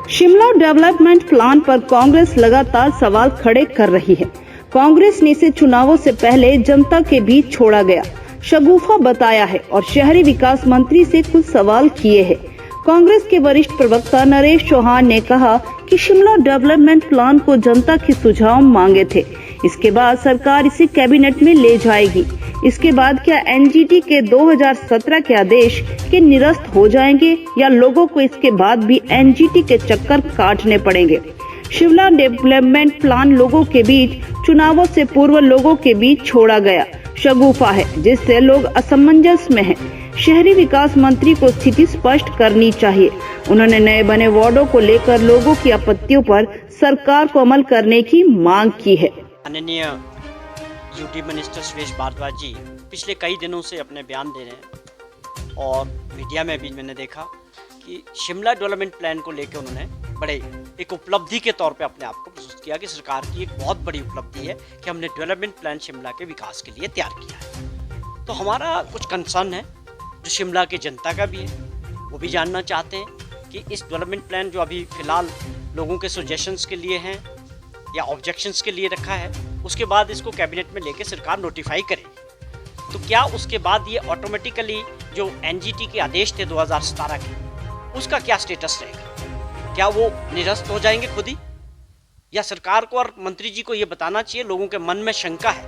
Shimla development plan पर कांग्रेस लगातार सवाल खड़े कर रही है। कांग्रेस ने इसे चुनावों से पहले जनता के बीच छोड़ा गया शगुफा बताया है और शहरी विकास मंत्री से कुछ सवाल किए हैं। कांग्रेस के वरिष्ठ प्रवक्ता नरेश चौहान ने कहा कि शिमला डेवलपमेंट प्लान को जनता के सुझाव मांगे थे, इसके बाद सरकार इसे कैबिनेट में ले जाएगी। इसके बाद क्या एनजीटी के 2017 के आदेश के निरस्त हो जाएंगे या लोगों को इसके बाद भी एनजीटी के चक्कर काटने पड़ेंगे? शिमला डेवलपमेंट प्लान लोगों के बीच चुनावों से पूर्व लोगों के बीच छोड़ा गया शगुफा है, जिससे लोग असमंजस में हैं। शहरी विकास मंत्री को स्थिति स्पष्ट करनी चाहिए। उन्होंने नए बने वार्डों को लेकर लोगों की आपत्तियों पर सरकार को अमल करने की मांग की है। माननीय यूटी मिनिस्टर सुरेश भारद्वाज जी पिछले कई दिनों से अपने बयान दे रहे हैं और मीडिया में भी मैंने देखा कि शिमला डेवलपमेंट प्लान को लेकर उन्होंने बड़े एक उपलब्धि के तौर पे अपने आप को प्रस्तुत किया कि सरकार की एक बहुत बड़ी उपलब्धि है कि हमने डेवलपमेंट प्लान शिमला के विकास के लिए तैयार किया है। तो हमारा कुछ कंसर्न है जो शिमला की जनता का भी है, वो भी जानना चाहते हैं कि इस डेवलपमेंट प्लान जो अभी फिलहाल लोगों के सजेशंस के लिए हैं या ऑब्जेक्शंस के लिए रखा है, उसके बाद इसको कैबिनेट में लेके सरकार नोटिफाई करेगी। तो क्या उसके बाद ये ऑटोमेटिकली जो एनजीटी के आदेश थे 2017 के, उसका क्या स्टेटस रहेगा? क्या वो निरस्त हो जाएंगे खुद ही, या सरकार को और मंत्री जी को ये बताना चाहिए? लोगों के मन में शंका है,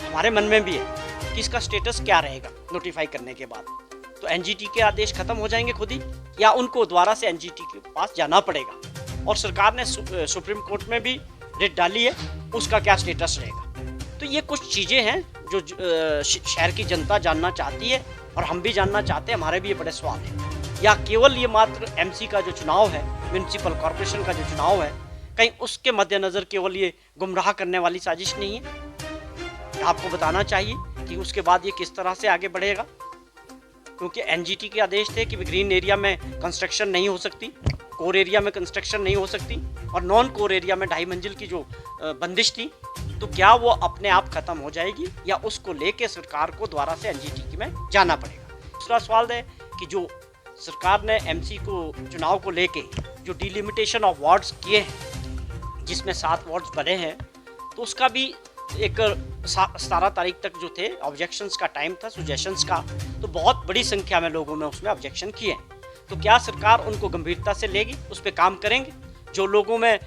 हमारे मन में भी है कि इसका स्टेटस क्या रहेगा नोटिफाई करने के बाद। तो एनजीटी के आदेश खत्म हो जाएंगे खुद ही, या उनको दोबारा से एनजीटी के पास जाना पड़ेगा? और सरकार ने सुप्रीम कोर्ट में भी रिट डाली है, उसका क्या स्टेटस रहेगा? तो ये कुछ चीज़ें हैं जो शहर की जनता जानना चाहती है और हम भी जानना चाहते हैं। हमारे भी ये बड़े सवाल हैं। या केवल ये मात्र एमसी का जो चुनाव है, म्यूनसिपल कॉरपोरेशन का जो चुनाव है, कहीं उसके मद्देनज़र केवल ये गुमराह करने वाली साजिश नहीं है? आपको बताना चाहिए कि उसके बाद ये किस तरह से आगे बढ़ेगा, क्योंकि एनजीटी के आदेश थे कि ग्रीन एरिया में कंस्ट्रक्शन नहीं हो सकती, कोर एरिया में कंस्ट्रक्शन नहीं हो सकती, और नॉन कोर एरिया में 2.5 मंजिल की जो बंदिश थी, तो क्या वो अपने आप खत्म हो जाएगी या उसको लेके सरकार को दोबारा से एनजीटी में जाना पड़ेगा? दूसरा सवाल है कि जो सरकार ने एमसी को चुनाव को लेके जो डिलिमिटेशन ऑफ वार्ड्स किए हैं, जिसमें 7 वार्ड्स बने हैं, तो उसका भी एक 17 तारीख तक जो थे ऑब्जेक्शंस का टाइम था, सुजेशंस का, तो बहुत बड़ी संख्या में लोगों ने उसमें ऑब्जेक्शन किए हैं। तो क्या सरकार उनको गंभीरता से लेगी, उस पर काम करेंगे? जो लोगों में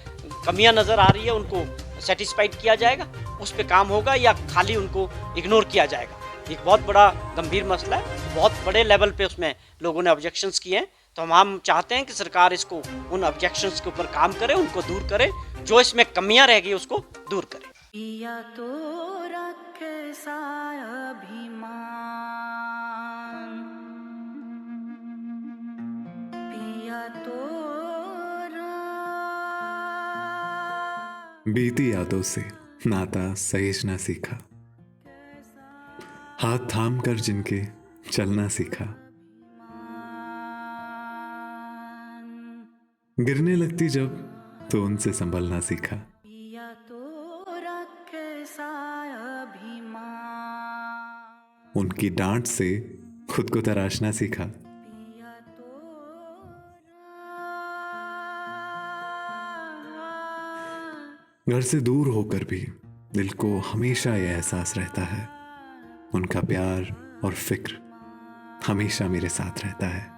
कमियां नज़र आ रही है उनको सेटिस्फाइड किया जाएगा, उस पर काम होगा, या खाली उनको इग्नोर किया जाएगा? एक बहुत बड़ा गंभीर मसला है, बहुत बड़े लेवल पे उसमें लोगों ने ऑब्जेक्शंस किए हैं। तो हम चाहते हैं कि सरकार इसको उन ऑब्जेक्शंस के ऊपर काम करे, उनको दूर करे, जो इसमें कमियां रह गई उसको दूर करे। पिया तो रखे साया अभिमान, पिया तो बीती यादों से नाता सहेजना सीखा, हाथ थाम कर जिनके चलना सीखा, गिरने लगती जब तो उनसे संभलना सीखा। पिया तो रखे साया अभिमान, उनकी डांट से खुद को तराशना सीखा। पिया तो घर से दूर होकर भी दिल को हमेशा यह एहसास रहता है, उनका प्यार और फिक्र हमेशा मेरे साथ रहता है।